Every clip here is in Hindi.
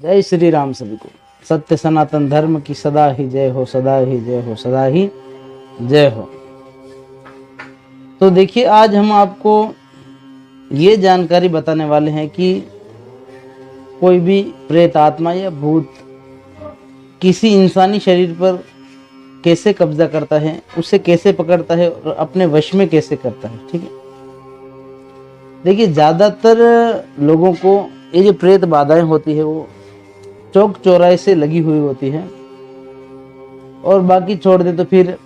जय श्री राम सभी को। सत्य सनातन धर्म की सदा ही जय हो, सदा ही जय हो, सदा ही जय हो। तो देखिए, आज हम आपको ये जानकारी बताने वाले हैं कि कोई भी प्रेत आत्मा या भूत किसी इंसानी शरीर पर कैसे कब्जा करता है, उसे कैसे पकड़ता है और अपने वश में कैसे करता है। ठीक है, देखिए, ज्यादातर लोगों को ये जो प्रेत बाधाएं होती है वो चौक चौराहे से लगी हुई होती है, और बाकी छोड़ दे तो फिर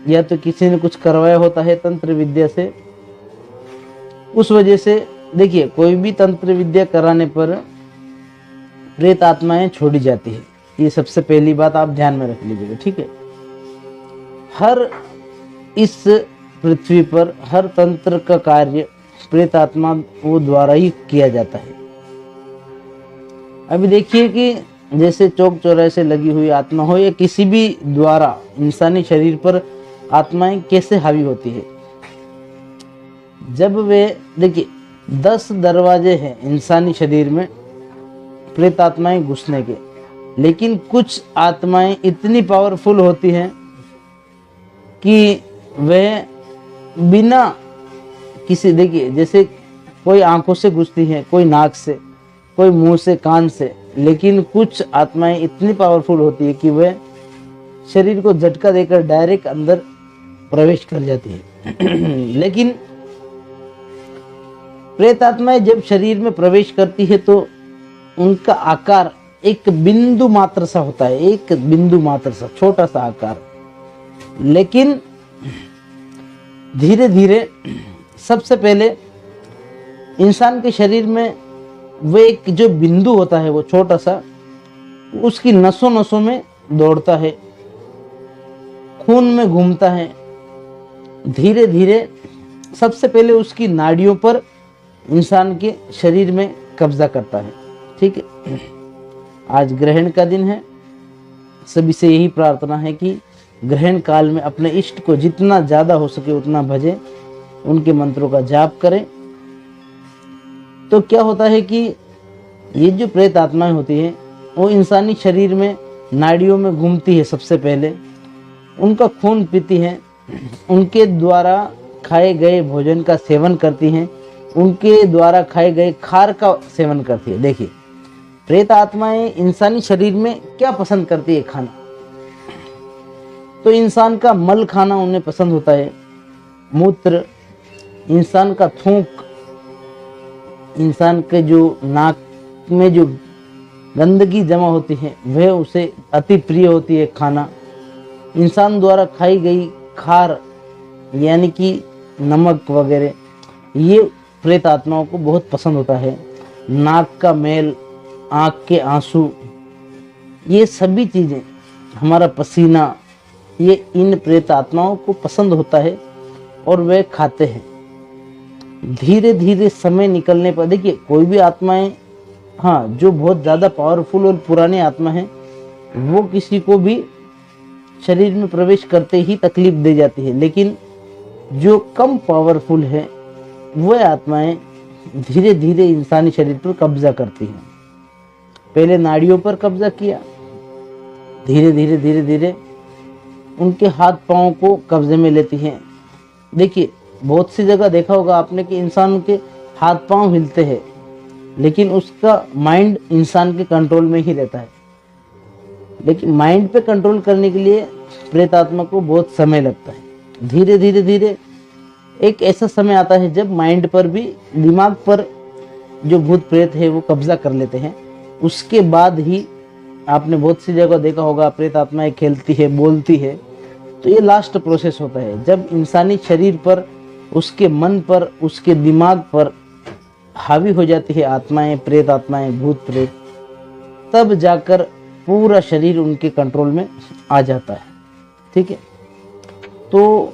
या तो किसी ने कुछ करवाया होता है तंत्र विद्या से। उस वजह से देखिए, कोई भी तंत्र विद्या कराने पर प्रेत आत्माएं छोड़ी जाती है। ये सबसे पहली बात आप ध्यान में रख लीजिएगा। ठीक है, हर इस पृथ्वी पर हर तंत्र का कार्य प्रेत आत्मा वो द्वारा ही किया जाता है। अभी देखिए कि जैसे चौक चौराहे से लगी हुई आत्मा हो या किसी भी द्वारा इंसानी शरीर पर आत्माएं कैसे हावी होती है। जब वे देखिए 10 दरवाजे हैं इंसानी शरीर में प्रेत आत्माएं घुसने के, लेकिन कुछ आत्माएं इतनी पावरफुल होती हैं कि वह बिना किसी, देखिए जैसे कोई आंखों से घुसती है, कोई नाक से, कोई मुंह से, कान से, लेकिन कुछ आत्माएं इतनी पावरफुल होती है कि वह शरीर को झटका देकर डायरेक्ट अंदर प्रवेश कर जाती है। लेकिन प्रेत आत्माएं जब शरीर में प्रवेश करती है तो उनका आकार एक बिंदु मात्र सा होता है, एक बिंदु मात्र सा छोटा सा आकार। लेकिन धीरे धीरे सबसे पहले इंसान के शरीर में वो एक जो बिंदु होता है वो छोटा सा, उसकी नसों नसों में दौड़ता है, खून में घूमता है। धीरे धीरे सबसे पहले उसकी नाड़ियों पर इंसान के शरीर में कब्जा करता है। ठीक है, आज ग्रहण का दिन है, सभी से यही प्रार्थना है कि ग्रहण काल में अपने इष्ट को जितना ज्यादा हो सके उतना भजें, उनके मंत्रों का जाप करें। तो क्या होता है कि ये जो प्रेत आत्माएं होती हैं वो इंसानी शरीर में नाड़ियों में घूमती है। सबसे पहले उनका खून पीती हैं, उनके द्वारा खाए गए भोजन का सेवन करती हैं, उनके द्वारा खाए गए खार का सेवन करती है। देखिए, प्रेत आत्माएं इंसानी शरीर में क्या पसंद करती है खाना, तो इंसान का मल खाना उन्हें पसंद होता है, मूत्र, इंसान का थूक, इंसान के जो नाक में जो गंदगी जमा होती है वह उसे अति प्रिय होती है खाना। इंसान द्वारा खाई गई खार यानी कि नमक वगैरह, ये प्रेत आत्माओं को बहुत पसंद होता है। नाक का मैल, आँख के आंसू, ये सभी चीज़ें, हमारा पसीना, ये इन प्रेत आत्माओं को पसंद होता है और वे खाते हैं। धीरे धीरे समय निकलने पर देखिए, कोई भी आत्माएं, हाँ, जो बहुत ज़्यादा पावरफुल और पुरानी आत्मा है वो किसी को भी शरीर में प्रवेश करते ही तकलीफ दे जाती है, लेकिन जो कम पावरफुल है वह आत्माएं धीरे धीरे इंसानी शरीर पर कब्जा करती हैं। पहले नाड़ियों पर कब्जा किया, धीरे धीरे धीरे धीरे उनके हाथ पांव को कब्जे में लेती हैं। देखिए, बहुत सी जगह देखा होगा आपने कि इंसान के हाथ पांव हिलते हैं, लेकिन उसका माइंड इंसान के कंट्रोल में ही रहता है। लेकिन माइंड पे कंट्रोल करने के लिए प्रेत आत्मा को बहुत समय लगता है। धीरे धीरे धीरे एक ऐसा समय आता है जब माइंड पर भी, दिमाग पर जो भूत प्रेत है वो कब्जा कर लेते हैं। उसके बाद ही आपने बहुत सी जगह देखा होगा प्रेत आत्माएं खेलती है, बोलती है। तो ये लास्ट प्रोसेस होता है जब इंसानी शरीर पर, उसके मन पर, उसके दिमाग पर हावी हो जाती है आत्माएं, प्रेत आत्माएं, भूत प्रेत, तब जाकर पूरा शरीर उनके कंट्रोल में आ जाता है। ठीक है, तो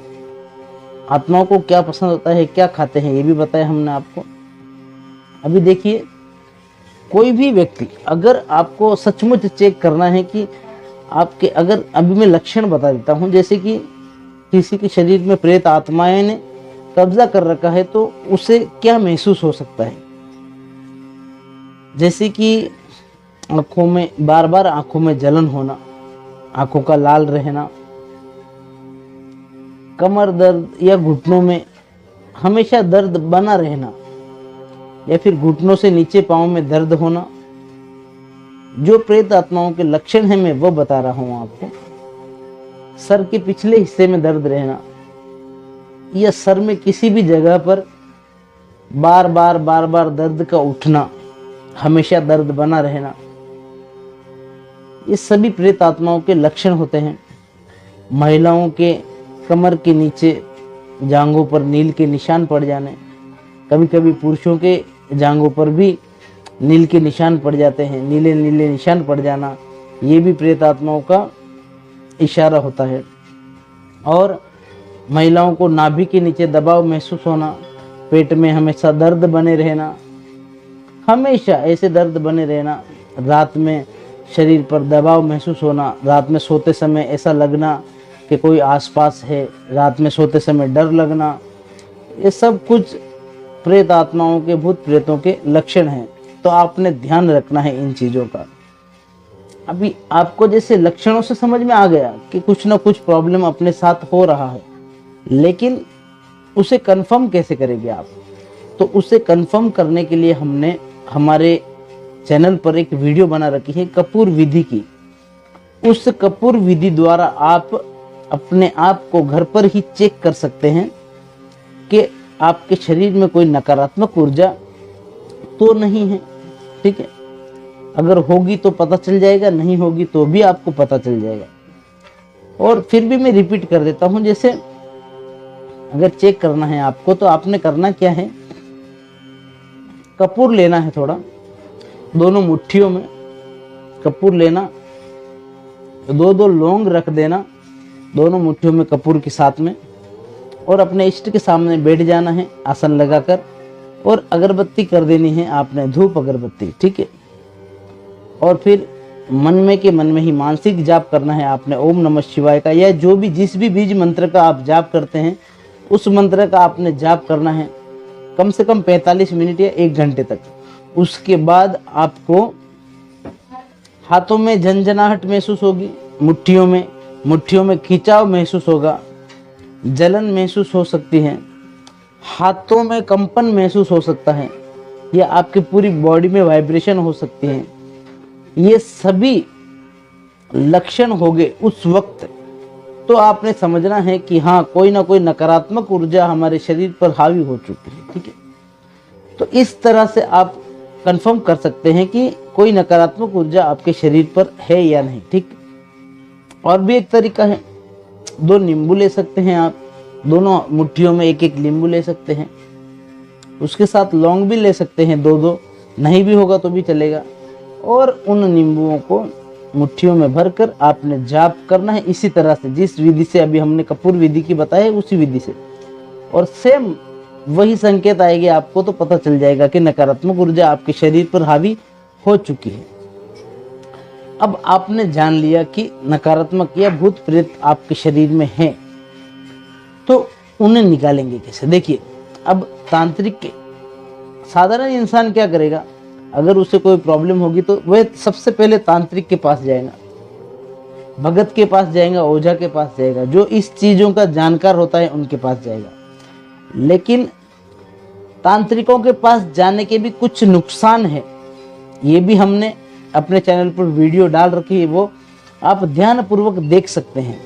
आत्माओं को क्या पसंद होता है, क्या खाते हैं, ये भी बताया हमने आपको। अभी देखिए, कोई भी व्यक्ति, अगर आपको सचमुच चेक करना है कि आपके, अगर अभी मैं लक्षण बता देता हूँ, जैसे कि किसी के शरीर में प्रेत आत्माएं ने कब्जा कर रखा है तो उसे क्या महसूस हो सकता है। जैसे कि आंखों में बार बार आंखों में जलन होना, आंखों का लाल रहना, कमर दर्द या घुटनों में हमेशा दर्द बना रहना, या फिर घुटनों से नीचे पांव में दर्द होना। जो प्रेत आत्माओं के लक्षण हैं मैं वो बता रहा हूं आपको। सर के पिछले हिस्से में दर्द रहना, या सर में किसी भी जगह पर बार बार दर्द का उठना, हमेशा दर्द बना रहना, ये सभी प्रेत आत्माओं के लक्षण होते हैं। महिलाओं के कमर के नीचे जांघों पर नील के निशान पड़ जाने, कभी कभी पुरुषों के जांघों पर भी नील के निशान पड़ जाते हैं, नीले नीले निशान पड़ जाना, ये भी प्रेत आत्माओं का इशारा होता है। और महिलाओं को नाभि के नीचे दबाव महसूस होना, पेट में हमेशा दर्द बने रहना, हमेशा ऐसे दर्द बने रहना, रात में शरीर पर दबाव महसूस होना, रात में सोते समय ऐसा लगना कि कोई आसपास है, रात में सोते समय डर लगना, ये सब कुछ प्रेत आत्माओं के, भूत प्रेतों के लक्षण हैं। तो आपने ध्यान रखना है इन चीज़ों का। अभी आपको जैसे लक्षणों से समझ में आ गया कि कुछ ना कुछ प्रॉब्लम अपने साथ हो रहा है, लेकिन उसे कंफर्म कैसे करेंगे आप? तो उसे कंफर्म करने के लिए हमने हमारे चैनल पर एक वीडियो बना रखी है कपूर विधि की। उस कपूर विधि द्वारा आप अपने आप को घर पर ही चेक कर सकते हैं कि आपके शरीर में कोई नकारात्मक ऊर्जा तो नहीं है। ठीक है, अगर होगी तो पता चल जाएगा, नहीं होगी तो भी आपको पता चल जाएगा। और फिर भी मैं रिपीट कर देता हूं, जैसे अगर चेक करना है आपको तो आपने करना क्या है, कपूर लेना है थोड़ा, दोनों मुट्ठियों में कपूर लेना, दो लौंग रख देना दोनों मुट्ठियों में कपूर के साथ में, और अपने इष्ट के सामने बैठ जाना है आसन लगाकर, और अगरबत्ती कर देनी है आपने, धूप अगरबत्ती। ठीक है, और फिर मन में ही मानसिक जाप करना है आपने ओम नमः शिवाय का, या जो भी जिस भी बीज मंत्र का आप जाप करते हैं उस मंत्र का आपने जाप करना है कम से कम 45 मिनट या 1 घंटे तक। उसके बाद आपको हाथों में झंझनाहट महसूस होगी, मुट्ठियों में खिंचाव महसूस होगा, जलन महसूस हो सकती है, हाथों में कंपन महसूस हो सकता है, या आपकी पूरी बॉडी में वाइब्रेशन हो सकती है। ये सभी लक्षण हो गए उस वक्त, तो आपने समझना है कि हाँ, कोई ना कोई नकारात्मक ऊर्जा हमारे शरीर पर हावी हो चुकी है। ठीक है, तो इस तरह से आप कंफर्म कर सकते हैं कि कोई नकारात्मक ऊर्जा आपके शरीर पर है या नहीं। ठीक, और भी एक तरीका है, 2 नींबू ले सकते हैं आप, दोनों मुट्ठियों में 1-1 नींबू ले सकते हैं, उसके साथ लौंग भी ले सकते हैं 2-2, नहीं भी होगा तो भी चलेगा, और उन नींबुओं को मुट्ठियों में भरकर आपने जाप करना है इसी तरह से, जिस विधि से अभी हमने कपूर विधि की बताई है उसी विधि से, और सेम वही संकेत आएगी आपको, तो पता चल जाएगा कि नकारात्मक ऊर्जा आपके शरीर पर हावी हो चुकी है। अब आपने जान लिया कि नकारात्मक या भूत प्रेत आपके शरीर में है, तो उन्हें निकालेंगे कैसे? देखिए, अब तांत्रिक के साधारण इंसान क्या करेगा, अगर उसे कोई प्रॉब्लम होगी तो वह सबसे पहले तांत्रिक के पास जाएगा, भगत के पास जाएगा, ओझा के पास जाएगा, जो इस चीजों का जानकार होता है उनके पास जाएगा। लेकिन तांत्रिकों के पास जाने के भी कुछ नुकसान है, ये भी हमने अपने चैनल पर वीडियो डाल रखी है, वो आप ध्यानपूर्वक देख सकते हैं।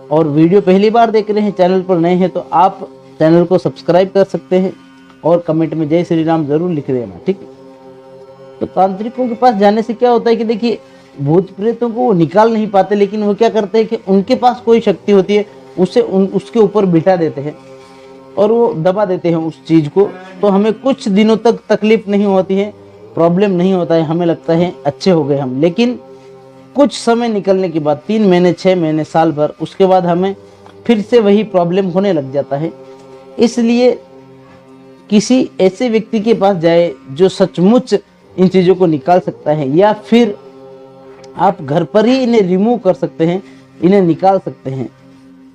और वीडियो पहली बार देख रहे हैं, चैनल पर नए हैं, तो आप चैनल को सब्सक्राइब कर सकते हैं और कमेंट में जय श्री राम जरूर लिख देना। ठीक है, तो तांत्रिकों के पास जाने से क्या होता है कि देखिए, भूत प्रेतों को वो निकाल नहीं पाते, लेकिन वो क्या करते हैं कि उनके पास कोई शक्ति होती है, उसे उसके ऊपर बिठा देते हैं और वो दबा देते हैं उस चीज को, तो हमें कुछ दिनों तक तकलीफ नहीं होती है, प्रॉब्लम नहीं होता है, हमें लगता है अच्छे हो गए हम। लेकिन कुछ समय निकलने के बाद, 3 महीने, 6 महीने, साल भर, उसके बाद हमें फिर से वही प्रॉब्लम होने लग जाता है। इसलिए किसी ऐसे व्यक्ति के पास जाए जो सचमुच इन चीज़ों को निकाल सकता है, या फिर आप घर पर ही इन्हें रिमूव कर सकते हैं, इन्हें निकाल सकते हैं।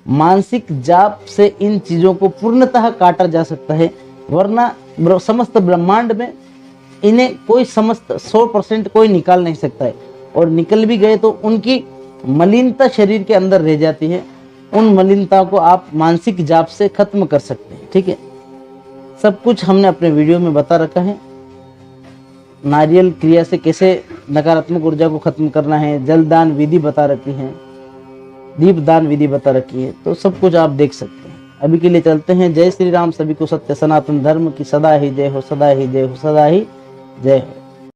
मानसिक जाप से इन चीज़ों को पूर्णतः काटा जा सकता है, वरना समस्त ब्रह्मांड में इन्हें कोई समस्त 100% कोई निकाल नहीं सकता है, और निकल भी गए तो उनकी मलिनता शरीर के अंदर रह जाती है। उन मलिनता को आप मानसिक जाप से खत्म कर सकते हैं। ठीक है, सब कुछ हमने अपने वीडियो में बता रखा है। नारियल क्रिया से कैसे नकारात्मक ऊर्जा को खत्म करना है, जल दान विधि बता रखी है, दीप दान विधि बता रखी है, तो सब कुछ आप देख सकते हैं। अभी के लिए चलते हैं। जय श्री राम। सभी को सत्य सनातन धर्म की सदा ही जय हो, सदा ही जय हो, सदा ही जय हो।